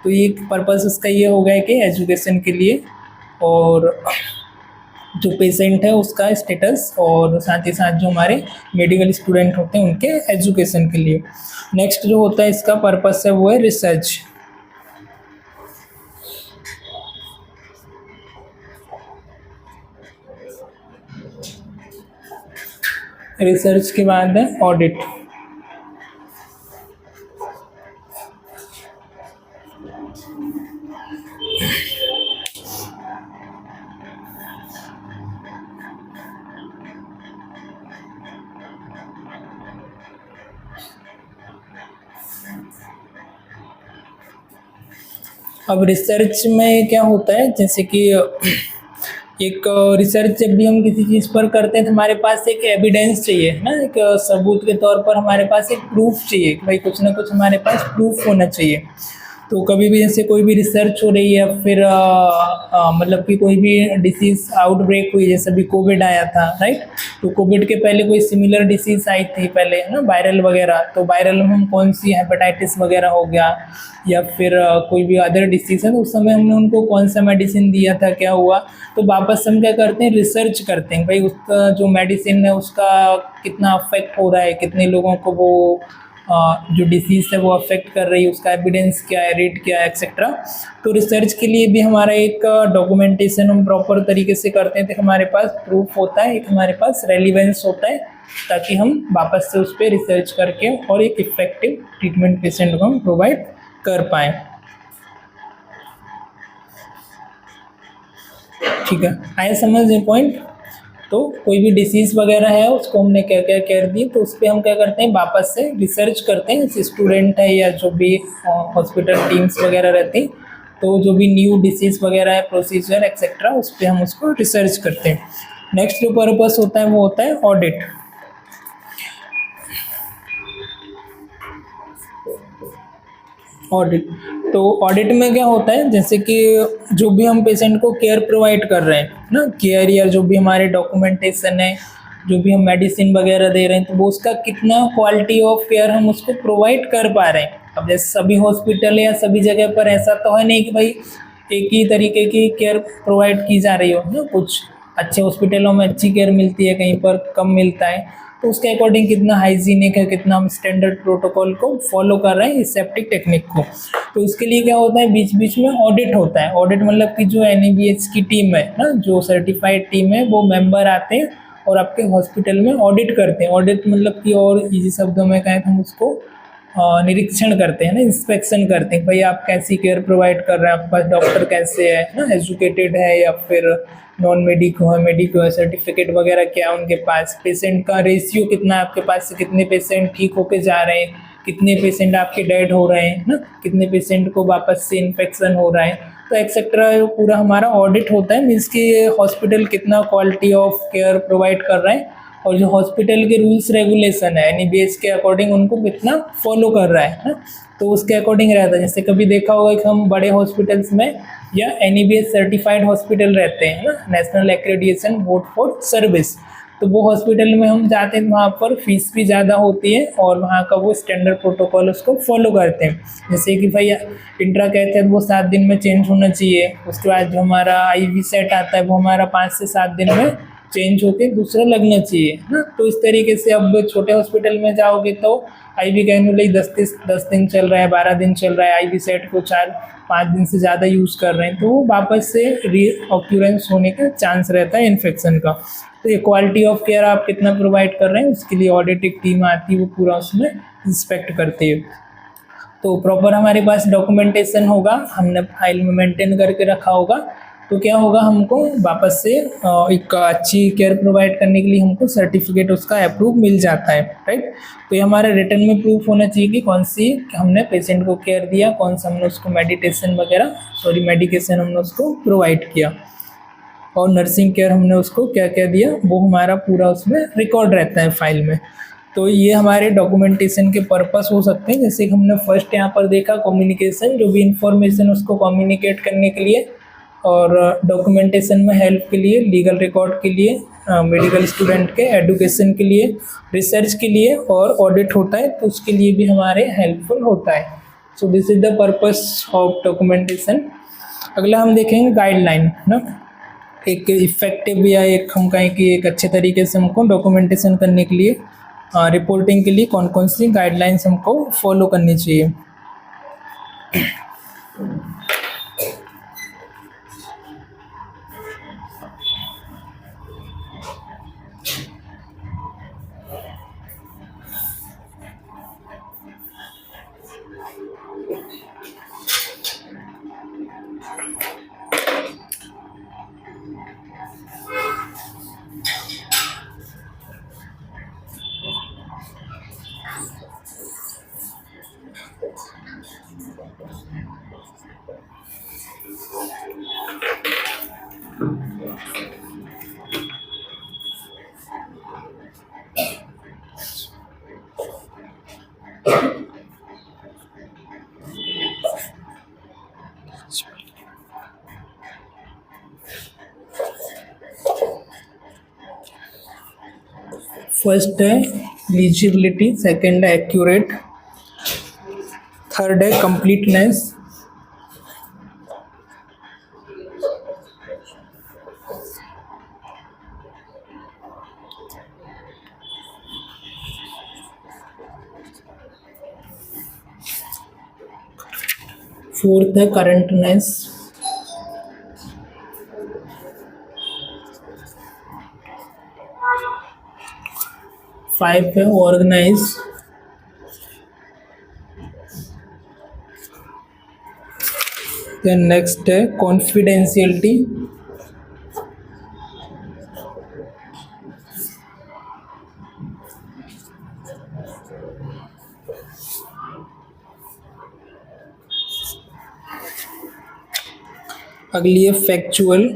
तो ये पर्पस इसका ये हो गया कि एजुकेशन के लिए और जो पेशेंट है उसका स्टेटस, और साथ ही साथ जो हमारे मेडिकल स्टूडेंट होते हैं उनके एजुकेशन के लिए। नेक्स्ट जो होता है इसका पर्पस है वो है रिसर्च। रिसर्च के बाद है ऑडिट। अब रिसर्च में क्या होता है, जैसे कि एक रिसर्च जब भी हम किसी चीज़ पर करते हैं तो हमारे पास एक एविडेंस चाहिए ना, एक सबूत के तौर पर हमारे पास एक प्रूफ चाहिए कि भाई कुछ ना कुछ हमारे पास प्रूफ होना चाहिए। तो कभी भी जैसे कोई भी रिसर्च हो रही है, फिर मतलब कि कोई भी डिसीज़ आउटब्रेक हुई, जैसे अभी कोविड आया था, राइट। तो कोविड के पहले कोई सिमिलर डिसीज़ आई थी पहले ना, वायरल वगैरह, तो वायरल में हम कौन सी हेपेटाइटिस वगैरह हो गया या फिर कोई भी अदर डिसीज़ है तो उस समय हमने उनको कौन सा मेडिसिन दिया था, क्या हुआ। तो वापस हम क्या करते हैं, रिसर्च करते हैं भाई उसका जो मेडिसिन है उसका कितना अफेक्ट हो रहा है, कितने लोगों को वो जो डिसीज़ है वो अफेक्ट कर रही है, उसका एविडेंस क्या है, रेट क्या है, एक्सेट्रा। तो रिसर्च के लिए भी हमारा एक डॉक्यूमेंटेशन हम प्रॉपर तरीके से करते हैं तो हमारे पास प्रूफ होता है, एक हमारे पास रेलिवेंस होता है, ताकि हम वापस से उस पर रिसर्च करके और एक इफेक्टिव ट्रीटमेंट पेशेंट को हम प्रोवाइड कर पाएँ। ठीक है, आए समझ ये पॉइंट। तो कोई भी डिसीज़ वगैरह है उसको हमने क्या क्या केयर दी तो उस पर हम क्या करते हैं, वापस से रिसर्च करते हैं। जैसे स्टूडेंट है या जो भी हॉस्पिटल टीम्स वगैरह रहती, तो जो भी न्यू डिसीज़ वगैरह है, प्रोसीजर एक्सेट्रा, उस पर हम उसको रिसर्च करते हैं। नेक्स्ट जो पर्पस होता है वो होता है ऑडिट। ऑडिट, तो ऑडिट में क्या होता है, जैसे कि जो भी हम पेशेंट को केयर प्रोवाइड कर रहे हैं ना, केयर या जो भी हमारे डॉक्यूमेंटेशन है, जो भी हम मेडिसिन वगैरह दे रहे हैं, तो वो उसका कितना क्वालिटी ऑफ केयर हम उसको प्रोवाइड कर पा रहे हैं। अब जैसे सभी हॉस्पिटल या सभी जगह पर ऐसा तो है नहीं कि भाई एक ही तरीके की केयर प्रोवाइड की जा रही हो ना, कुछ अच्छे हॉस्पिटलों में अच्छी केयर मिलती है, कहीं पर कम मिलता है। तो उसके अकॉर्डिंग कितना हाइजीनिक है, कितना हम स्टैंडर्ड प्रोटोकॉल को फॉलो कर रहे हैं, एसेप्टिक टेक्निक को। तो उसके लिए क्या होता है, बीच बीच में ऑडिट होता है। ऑडिट मतलब कि जो NABH की टीम है ना, जो सर्टिफाइड टीम है, वो मेंबर आते हैं और आपके हॉस्पिटल में ऑडिट करते हैं। ऑडिट मतलब कि और इजी शब्दों में कहें तो हम उसको निरीक्षण करते हैं ना, इंस्पेक्शन करते हैं, भाई आप कैसी केयर प्रोवाइड कर रहे हैं, आपके पास डॉक्टर कैसे है ना, एजुकेटेड है या फिर नॉन मेडिको है, मेडिको है, सर्टिफिकेट वगैरह क्या है उनके पास, पेशेंट का रेशियो कितना है आपके पास से, कितने पेशेंट ठीक होके जा रहे हैं, कितने पेशेंट आपके डेड हो रहे हैं ना, कितने पेशेंट को वापस से इन्फेक्शन हो रहा है। तो एक्सेट्रा पूरा हमारा ऑडिट होता है, मीन्स कि हॉस्पिटल कितना क्वालिटी ऑफ केयर प्रोवाइड कर रहा है और जो हॉस्पिटल के रूल्स रेगुलेशन है NABH के अकॉर्डिंग उनको कितना फॉलो कर रहा है ना, तो उसके अकॉर्डिंग रहता है। जैसे कभी देखा होगा कि हम बड़े हॉस्पिटल्स में या NABH सर्टिफाइड हॉस्पिटल रहते हैं ना, national accreditation board for service, तो वो हॉस्पिटल में हम जाते हैं, वहाँ पर फीस भी ज़्यादा होती है और वहाँ का वो स्टैंडर्ड प्रोटोकॉल उसको फॉलो करते हैं। जैसे कि भाई इंट्रा कहते हैं वो 7 दिन में चेंज होना चाहिए, उसके बाद जो हमारा IV सेट आता है वो हमारा 5 से 7 दिन में चेंज होके दूसरा लगना चाहिए ना। तो इस तरीके से अब छोटे हॉस्पिटल में जाओगे तो IV कैन्युला 10 दिन चल रहा है, 12 दिन चल रहा है, IV सेट को 4-5 दिन से ज़्यादा यूज़ कर रहे हैं, तो वो वापस से रीऑक्यूरेंस होने का चांस रहता है इन्फेक्शन का। तो ये क्वालिटी ऑफ केयर आप कितना प्रोवाइड कर रहे हैं उसके लिए ऑडिट एक टीम आती है, वो पूरा उसमें इंस्पेक्ट करती है। तो प्रॉपर हमारे पास डॉक्यूमेंटेशन होगा, हमने फाइल में मेंटेन करके रखा होगा, तो क्या होगा हमको वापस से एक अच्छी केयर प्रोवाइड करने के लिए हमको सर्टिफिकेट उसका अप्रूव मिल जाता है, राइट। तो ये हमारे रिटर्न में प्रूफ होना चाहिए कि कौन सी हमने पेशेंट को केयर दिया, कौन सा हमने उसको मेडिकेशन हमने उसको प्रोवाइड किया और नर्सिंग केयर हमने उसको क्या क्या दिया, वो हमारा पूरा उसमें रिकॉर्ड रहता है फाइल में। तो ये हमारे डॉक्यूमेंटेशन के पर्पस हो सकते हैं। जैसे कि हमने फर्स्ट यहाँ पर देखा कम्युनिकेशन, जो भी इंफॉर्मेशन उसको कम्युनिकेट करने के लिए, और डॉक्यूमेंटेशन में हेल्प के लिए, लीगल रिकॉर्ड के लिए, मेडिकल स्टूडेंट के एडुकेशन के लिए, रिसर्च के लिए, और ऑडिट होता है तो उसके लिए भी हमारे हेल्पफुल होता है। So this is the purpose of documentation. अगला हम देखेंगे गाइडलाइन ना, एक इफेक्टिव या एक हम कहें कि एक अच्छे तरीके से हमको डॉक्यूमेंटेशन करने के लिए, रिपोर्टिंग के लिए कौन कौन सी गाइडलाइंस हमको फॉलो करनी चाहिए। फर्स्ट है लीजिबिलिटी, सेकंड है एक्यूरेट, थर्ड है कंप्लीटनेस, फोर्थ है करंटनेस, फाइव है ऑर्गेनाइज, देन नेक्स्ट है कॉन्फिडेंशियलिटी, अगली है फैक्चुअल,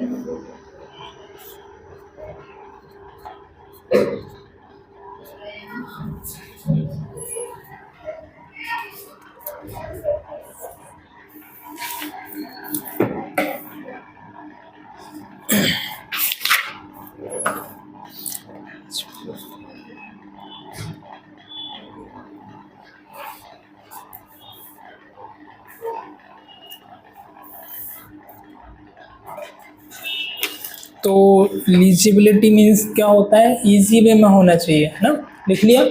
तो लीजिबिलिटी मीन्स क्या होता है, इजी वे में होना चाहिए, है ना, लिख लिया।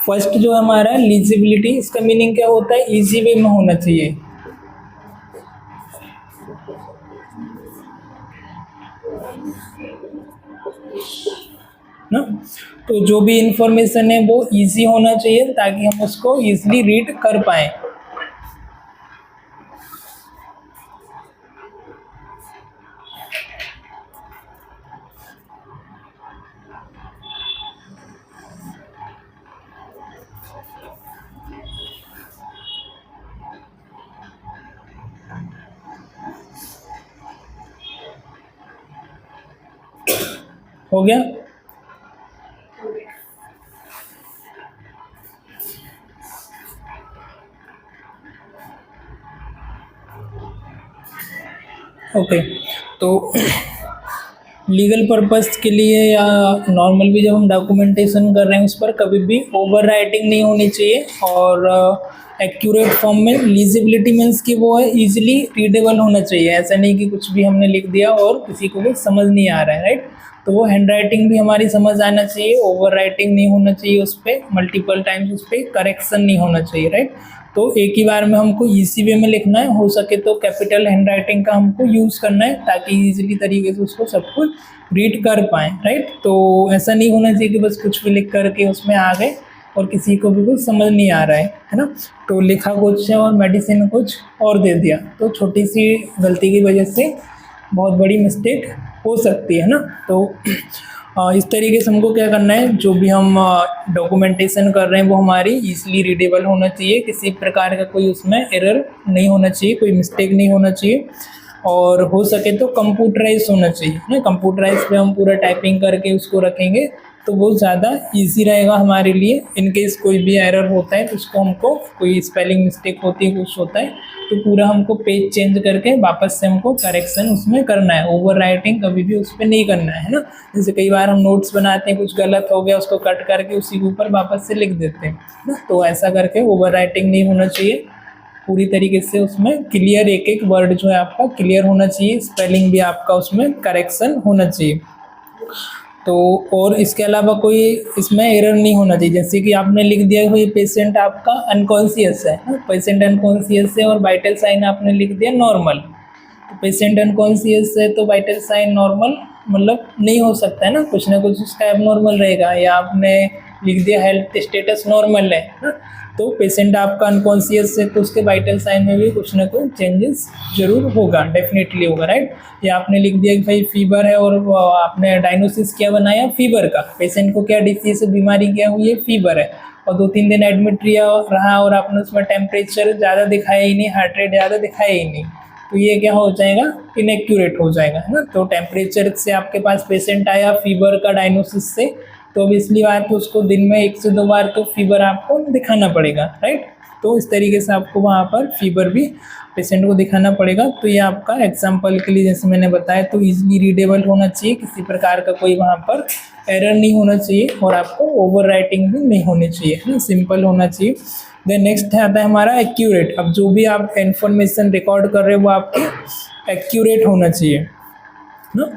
फर्स्ट जो हमारा लीजिबिलिटी, इसका मीनिंग क्या होता है, इजी वे में होना चाहिए ना। तो जो भी इंफॉर्मेशन है वो इजी होना चाहिए ताकि हम उसको इजीली रीड कर पाए। हो गया। ओके, तो लीगल पर्पस के लिए या नॉर्मल भी जब हम डॉक्यूमेंटेशन कर रहे हैं उस पर कभी भी ओवर राइटिंग नहीं होनी चाहिए, और एक्यूरेट फॉर्म में लीजिबिलिटी मीन्स कि वो है इजीली रीडेबल होना चाहिए। ऐसा नहीं कि कुछ भी हमने लिख दिया और किसी को भी समझ नहीं आ रहा है, राइट। तो वो हैंड राइटिंग भी हमारी समझ आना चाहिए, ओवर राइटिंग नहीं होना चाहिए, उस पर मल्टीपल टाइम्स उस पर करेक्शन नहीं होना चाहिए, राइट। तो एक ही बार में हमको इजी वे में लिखना है, हो सके तो कैपिटल हैंड राइटिंग का हमको यूज़ करना है ताकि इजीली तरीके से उसको सब कुछ रीड कर पाएँ, राइट। तो ऐसा नहीं होना चाहिए कि बस कुछ भी लिख करके उसमें आ गए और किसी को भी कुछ समझ नहीं आ रहा है ना। तो लिखा कुछ है और मेडिसिन कुछ और दे दिया, तो छोटी सी गलती की वजह से बहुत बड़ी मिस्टेक हो सकती है ना। तो इस तरीके से हमको क्या करना है, जो भी हम डॉक्यूमेंटेशन कर रहे हैं वो हमारी ईजिली रीडेबल होना चाहिए, किसी प्रकार का कोई उसमें एरर नहीं होना चाहिए, कोई मिस्टेक नहीं होना चाहिए, और हो सके तो कंप्यूटराइज होना चाहिए ना। कंप्यूटराइज पे हम पूरा टाइपिंग करके उसको रखेंगे तो वो ज़्यादा इजी रहेगा हमारे लिए। इन केस कोई भी एरर होता है तो उसको हमको, कोई स्पेलिंग मिस्टेक होती है, कुछ होता है, तो पूरा हमको पेज चेंज करके वापस से हमको करेक्शन उसमें करना है। ओवर राइटिंग कभी भी उस पर नहीं करना है ना। जैसे कई बार हम नोट्स बनाते हैं, कुछ गलत हो गया उसको कट करके उसी के ऊपर वापस से लिख देते हैं ना। तो ऐसा करके ओवर राइटिंग नहीं होना चाहिए, पूरी तरीके से उसमें क्लियर एक एक वर्ड जो है आपका क्लियर होना चाहिए, स्पेलिंग भी आपका उसमें करेक्शन होना चाहिए। तो और इसके अलावा कोई इसमें एरर नहीं होना चाहिए। जैसे कि आपने लिख दिया कोई पेशेंट आपका अनकॉन्शियस है, पेशेंट अनकॉन्शियस है, और वाइटल साइन आपने लिख दिया नॉर्मल। तो पेशेंट अनकॉन्शियस है तो वाइटल साइन नॉर्मल मतलब नहीं हो सकता है ना, कुछ ना कुछ उसका एबनॉर्मल रहेगा। या आपने लिख दिया हेल्थ स्टेटस नॉर्मल है ना, तो पेशेंट आपका अनकॉन्शियस है तो उसके वाइटल साइन में भी कुछ ना कुछ चेंजेस जरूर होगा, डेफिनेटली होगा, राइट। या आपने लिख दिया कि भाई फीवर है और आपने डायग्नोसिस क्या बनाया फीवर का, पेशेंट को क्या डिसीज बीमारी क्या हुई है, फीवर है, और 2-3 दिन एडमिट रहा और आपने उसमें टेम्परेचर ज़्यादा दिखाया ही नहीं, हार्ट रेट ज़्यादा दिखाया ही नहीं, तो ये क्या हो जाएगा, इनएक्यूरेट हो जाएगा, है ना। तो टेम्परेचर से आपके पास पेशेंट आया फीवर का डायग्नोसिस से, तो अब इसलिए बात तो उसको दिन में 1 से 2 बार तो फीवर आपको दिखाना पड़ेगा, राइट। तो इस तरीके से आपको वहाँ पर फीवर भी पेशेंट को दिखाना पड़ेगा। तो ये आपका एग्जाम्पल के लिए जैसे मैंने बताया, तो ईजिली रीडेबल होना चाहिए, किसी प्रकार का कोई वहाँ पर एरर नहीं होना चाहिए, और आपको ओवर राइटिंग भी नहीं होनी चाहिए, है ना, सिंपल होना चाहिए। देन नेक्स्ट आता है हमारा एक्यूरेट। अब जो भी आप इन्फॉर्मेशन रिकॉर्ड कर रहे हो वो आपकी एक्यूरेट होना चाहिए ना।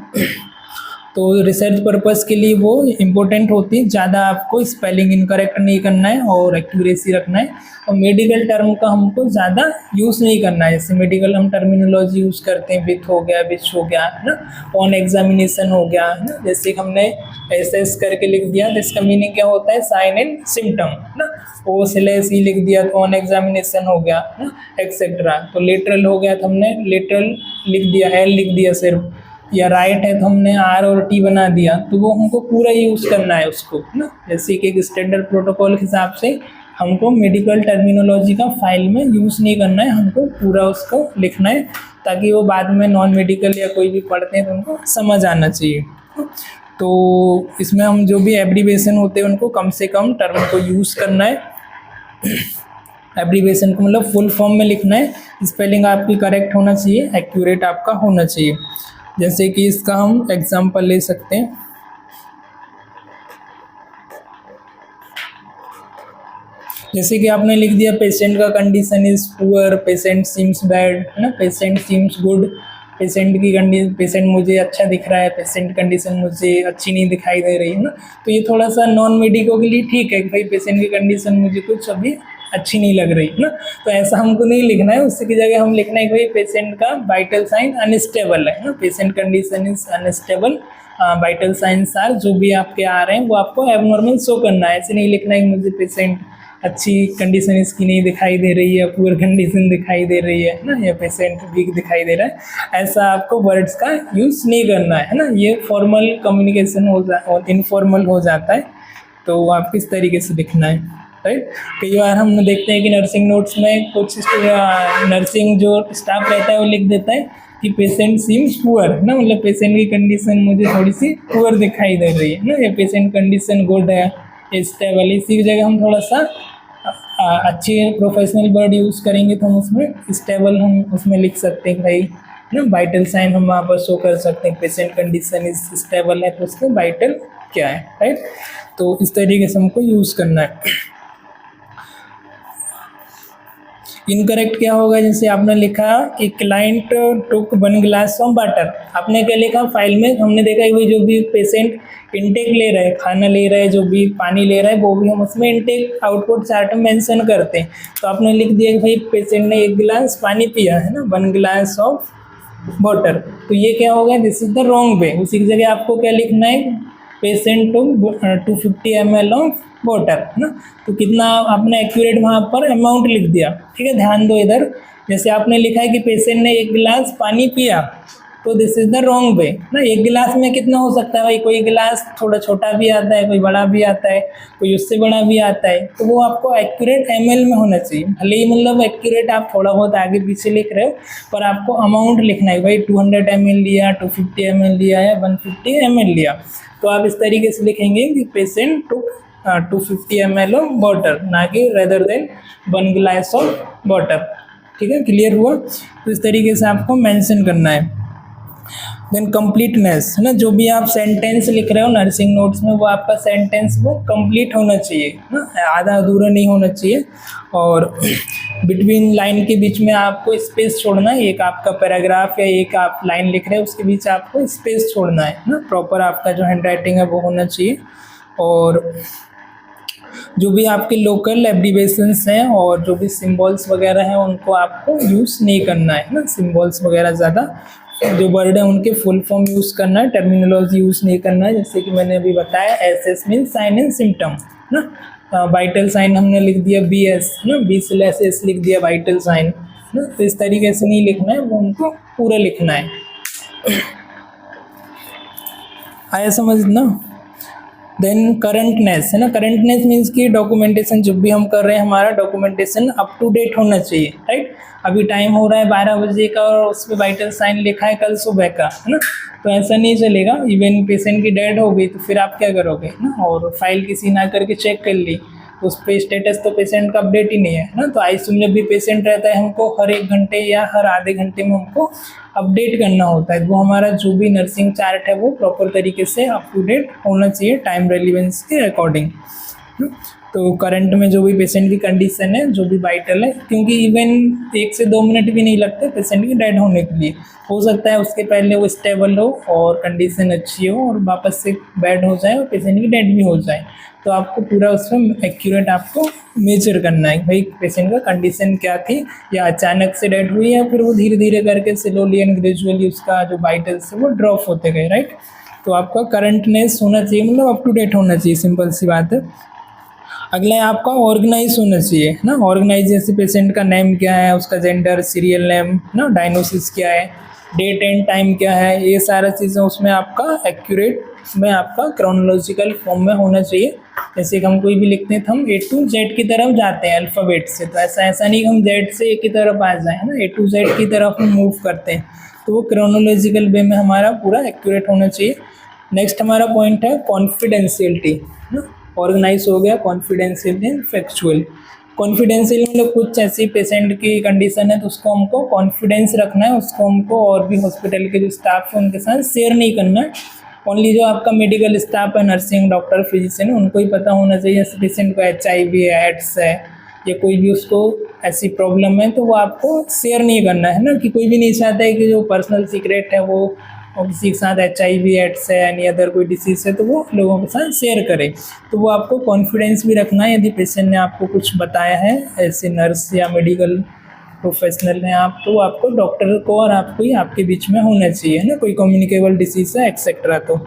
तो रिसर्च पर्पस के लिए वो इम्पोर्टेंट होती है, ज़्यादा आपको स्पेलिंग इनकरेक्ट नहीं करना है और एक्यूरेसी रखना है। और मेडिकल टर्म का हमको ज़्यादा यूज़ नहीं करना है। जैसे मेडिकल हम टर्मिनोलॉजी यूज़ करते हैं, विथ हो गया, विच हो गया, है ना, ऑन एग्जामिनेशन हो गया, है ना। जैसे कि हमने एस करके लिख दिया तो इसका मीनिंग क्या होता है, साइन एंड सिम्टम, है ना। ओ स्लैश ई लिख दिया तो ऑन एग्जामिनेशन हो गया, है ना, एक्सेट्रा। तो लेटरल हो गया तो हमने लेटरल लिख दिया, एल लिख दिया सिर्फ, या राइट है तो हमने आर और टी बना दिया। तो वो हमको पूरा यूज़ करना है उसको, है ना। जैसे कि एक स्टैंडर्ड प्रोटोकॉल के हिसाब से हमको मेडिकल टर्मिनोलॉजी का फाइल में यूज़ नहीं करना है, हमको पूरा उसको लिखना है, ताकि वो बाद में नॉन मेडिकल या कोई भी पढ़ते हैं तो उनको समझ आना चाहिए। तो इसमें हम जो भी एब्रीवेशन होते हैं उनको कम से कम टर्म को यूज़ करना है। एब्रीवेशन को मतलब फुल फॉर्म में लिखना है, स्पेलिंग आपकी करेक्ट होना चाहिए, एक्यूरेट आपका होना चाहिए। जैसे कि इसका हम एग्जांपल ले सकते हैं। जैसे कि आपने लिख दिया पेशेंट का condition is poor, patient seems bad, है ना, पेशेंट सीम्स गुड, पेशेंट की कंडीशन, पेशेंट मुझे अच्छा दिख रहा है, पेशेंट कंडीशन मुझे अच्छी नहीं दिखाई दे रही, है ना। तो ये थोड़ा सा नॉन मेडिको के लिए ठीक है कि भाई पेशेंट की कंडीशन मुझे कुछ अभी अच्छी नहीं लग रही, है ना। तो ऐसा हमको नहीं लिखना है, उसकी जगह हम लिखना है कि भाई पेशेंट का वाइटल साइन अनस्टेबल है ना, patient condition is unstable, vital signs are जो भी आपके आ रहे हैं वो आपको एबनॉर्मल शो करना है। ऐसे नहीं लिखना है कि मुझे पेशेंट अच्छी कंडीशन इसकी नहीं दिखाई दे रही है, पुअर कंडीशन दिखाई दे रही है ना, या पेशेंट वीक दिखाई दे रहा है। ऐसा आपको वर्ड्स का यूज़ नहीं करना है ना। ये फॉर्मल कम्युनिकेशन हो और इनफॉर्मल हो जाता है। तो आप किस तरीके से लिखना है। राइट। कई बार हम देखते हैं कि नर्सिंग नोट्स में कुछ नर्सिंग जो स्टाफ रहता है वो लिख देता है कि पेशेंट सीम्स पुअर ना, मतलब पेशेंट की कंडीशन मुझे थोड़ी सी पुअर दिखाई दे रही है ना, या पेशेंट कंडीशन गुड है, स्टेबल। इसी की जगह हम थोड़ा सा अच्छी प्रोफेशनल वर्ड यूज़ करेंगे तो हम उसमें स्टेबल हम उसमें लिख सकते हैं भाई ना, वाइटल साइन हम वहाँ पर शो कर सकते हैं, पेशेंट कंडीशन इज स्टेबल है तो उसके वाइटल क्या है, राइट। तो इस तरीके से हमको यूज़ करना है। इनकरेक्ट क्या होगा, जैसे आपने लिखा कि client took 1 glass of water, आपने क्या लिखा फाइल में, हमने देखा कि भाई जो भी पेशेंट इनटेक ले रहा है, खाना ले रहा है, जो भी पानी ले रहा है, वो भी हम उसमें इनटेक आउटपुट चार्ट में मेंशन करते हैं। तो आपने लिख दिया कि भाई पेशेंट ने 1 गिलास पानी पिया है ना, 1 ग्लास ऑफ वाटर, तो ये क्या होगा, this is the wrong way. उसी की जगह आपको क्या लिखना है, patient to 250 ml of water है ना, तो कितना आपने एक्यूरेट वहाँ पर अमाउंट लिख दिया, ठीक है। ध्यान दो इधर, जैसे आपने लिखा है कि पेशेंट ने 1 गिलास पानी पिया, तो दिस इज द रॉन्ग वे ना। 1 गिलास में कितना हो सकता है भाई, कोई गिलास थोड़ा छोटा भी आता है, कोई बड़ा भी आता है, कोई उससे बड़ा भी आता है, तो वो आपको एक्यूरेट ml में होना चाहिए। भले ही मतलब एक्यूरेट आप थोड़ा बहुत आगे पीछे लिख रहे हो, पर आपको अमाउंट लिखना है भाई 200 ml लिया, 250 ml लिया या 150 ml लिया। तो आप इस तरीके से लिखेंगे कि patient to 250 ml of water, ना कि रेदर देन 1 गिलास ऑफ वाटर, ठीक है। क्लियर हुआ, तो इस तरीके से आपको मेंशन करना है। देन कंप्लीटनेस है ना, जो भी आप सेंटेंस लिख रहे हो नर्सिंग नोट्स में, वो आपका सेंटेंस वो कंप्लीट होना चाहिए ना, आधा अधूरा नहीं होना चाहिए। और बिटवीन लाइन के बीच में आपको स्पेस छोड़ना है, एक आपका पैराग्राफ या एक आप लाइन लिख रहे हो उसके बीच आपको स्पेस छोड़ना है ना, प्रॉपर आपका जो हैंड राइटिंग है वो होना चाहिए। और जो भी आपके लोकल एब्रीवेशंस हैं और जो भी सिंबल्स वगैरह हैं उनको आपको यूज़ नहीं करना है ना, सिंबल्स वगैरह ज़्यादा, जो वर्ड है उनके फुल फॉर्म यूज़ करना है, टर्मिनोलॉजी यूज़ नहीं करना है। जैसे कि मैंने अभी बताया, SS mean sine and symptom ना, वाइटल साइन हमने लिख दिया BS ना, B/S लिख दिया वाइटल साइन ना, तो इस तरीके से नहीं लिखना है, वो उनको पूरा लिखना है। आया समझ ना। देन करंटनेस है ना, करंटनेस मीन्स कि डॉक्यूमेंटेशन जब भी हम कर रहे हैं हमारा डॉक्यूमेंटेशन अप टू डेट होना चाहिए, राइट। अभी टाइम हो रहा है 12 बजे का और उस पर वाइटल साइन लिखा है कल सुबह का है ना, तो ऐसा नहीं चलेगा। इवन पेशेंट की डेथ हो गई तो फिर आप क्या करोगे ना, और फाइल किसी ना करके चेक कर ली तो उस पर स्टेटस तो पेशेंट का अपडेट ही नहीं है ना। तो आईसीयू में जब भी पेशेंट रहता है हमको हर 1 घंटे या हर आधे घंटे में हमको अपडेट करना होता है, वो हमारा जो भी नर्सिंग चार्ट है वो प्रॉपर तरीके से अप टू डेट होना चाहिए टाइम रेलिवेंस के अकॉर्डिंग। तो करंट में जो भी पेशेंट की कंडीशन है, जो भी वाइटल है, क्योंकि इवन 1 से 2 मिनट भी नहीं लगते पेशेंट की डेड होने के लिए, हो सकता है उसके पहले वो स्टेबल हो और कंडीशन अच्छी हो और वापस से बेड हो जाए और पेशेंट की डेड भी हो जाए। तो आपको पूरा उसमें एक्यूरेट आपको मेजर करना है भाई पेशेंट का कंडीशन क्या थी, या अचानक से डेड हुई है, फिर वो धीरे धीरे करके स्लोली एंड ग्रेजुअली उसका जो वाइटल्स है वो ड्रॉप होते गए, राइट। तो आपका करंटनेस होना चाहिए, मतलब अप टू डेट होना चाहिए, सिंपल सी बात है। अगला है आपका ऑर्गेनाइज होना चाहिए ना, ऑर्गेनाइज जैसे पेशेंट का नेम क्या है, उसका जेंडर, सीरियल नेम ना, डायग्नोसिस क्या है, डेट एंड टाइम क्या है, ये सारा चीज़ें उसमें आपका एक्यूरेट में आपका क्रोनोलॉजिकल फॉर्म में होना चाहिए। जैसे कि हम कोई भी लिखते हैं तो हम A to Z की तरफ जाते हैं अल्फ़ाबेट से, तो ऐसा नहीं कि हम Z से A की तरफ आ जाए है ना, A to Z की तरफ हम मूव करते हैं, तो वो क्रोनोलॉजिकल वे में हमारा पूरा एक्यूरेट होना चाहिए। नेक्स्ट हमारा पॉइंट है कॉन्फिडेंशियलिटी ना, ऑर्गेनाइज हो गया, कॉन्फिडेंशियल एंड फैक्चुअल। कॉन्फिडेंशियल मतलब कुछ ऐसी पेशेंट की कंडीशन है तो उसको हमको कॉन्फिडेंस रखना है, उसको हमको और भी हॉस्पिटल के जो स्टाफ है उनके साथ शेयर नहीं करना है। ओनली जो आपका मेडिकल स्टाफ है, नर्सिंग, डॉक्टर, फिजिशियन, उनको ही पता होना चाहिए। जैसे पेशेंट को HIV है, एड्स है, या कोई भी उसको ऐसी प्रॉब्लम है तो वो आपको शेयर नहीं करना है ना, कि कोई भी नहीं चाहता है कि जो पर्सनल सीक्रेट है वो और किसी के साथ HIV, एड्स है, एनी अदर कोई डिसीज़ है तो वो लोगों के साथ शेयर करे। तो वो आपको कॉन्फिडेंस भी रखना है, यदि पेशेंट ने आपको कुछ बताया है, ऐसे नर्स या मेडिकल प्रोफेशनल हैं आप, तो आपको डॉक्टर को और आपको ही आपके बीच में होना चाहिए ना, कोई कम्युनिकेबल डिसीज़ है एक्सेट्रा। तो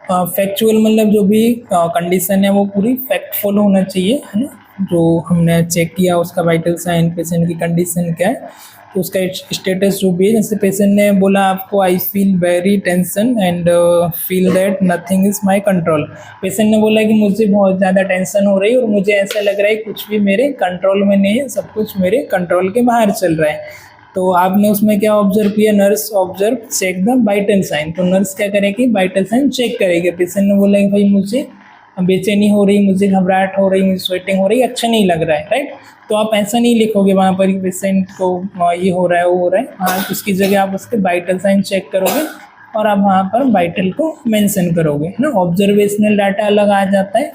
फैक्चुअल मतलब जो भी कंडीशन है वो पूरी फैक्टफुल होना चाहिए है ना, जो हमने चेक किया उसका वाइटल साइन, पेशेंट की कंडीशन क्या है तो उसका स्टेटस जो भी है, जैसे पेशेंट ने बोला आपको I feel very tension and feel that nothing is my control. Patient ने बोला कि मुझे बहुत ज़्यादा टेंशन हो रही है और मुझे ऐसा लग रहा है कुछ भी मेरे कंट्रोल में नहीं है, सब कुछ मेरे कंट्रोल के बाहर चल रहा है। तो आपने उसमें क्या ऑब्जर्व किया, nurse observe check the vital sign. तो नर्स क्या करेगी, वाइटल साइन चेक करेगी। पेशेंट ने बोला कि भाई मुझे बेचैनी हो रही, मुझे घबराहट हो रही, मुझे स्वेटिंग हो रही, अच्छा नहीं लग रहा है, राइट। तो आप ऐसा नहीं लिखोगे वहाँ पर कि पेशेंट को ये हो रहा है वो हो रहा है। हाँ, उसकी जगह आप उसके वाइटल साइन चेक करोगे और आप वहाँ पर वाइटल को मेंशन करोगे, है ना। ऑब्जर्वेशनल डाटा अलग आ जाता है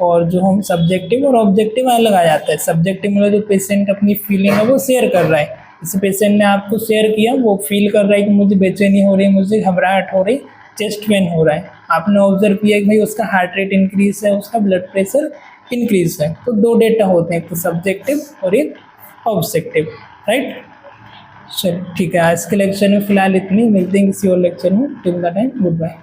और जो हम सब्जेक्टिव और ऑब्जेक्टिव अलग आ जाता है। सब्जेक्टिव मतलब जो पेशेंट अपनी फीलिंग है वो शेयर कर रहा है। जैसे पेशेंट ने आपको शेयर किया, वो फील कर रहा है कि मुझे बेचैनी हो रही, मुझे घबराहट हो रही, चेस्ट पेन हो रहा है। आपने ऑब्जर्व किया कि भाई उसका हार्ट रेट इंक्रीज है, उसका ब्लड प्रेशर इंक्रीज है। तो दो डेटा होते हैं, एक तो सब्जेक्टिव और एक ऑब्जेक्टिव, राइट। चलो ठीक है, आज के लेक्चर में फिलहाल इतनी, मिलते हैं किसी और लेक्चर में। Till the time, good bye.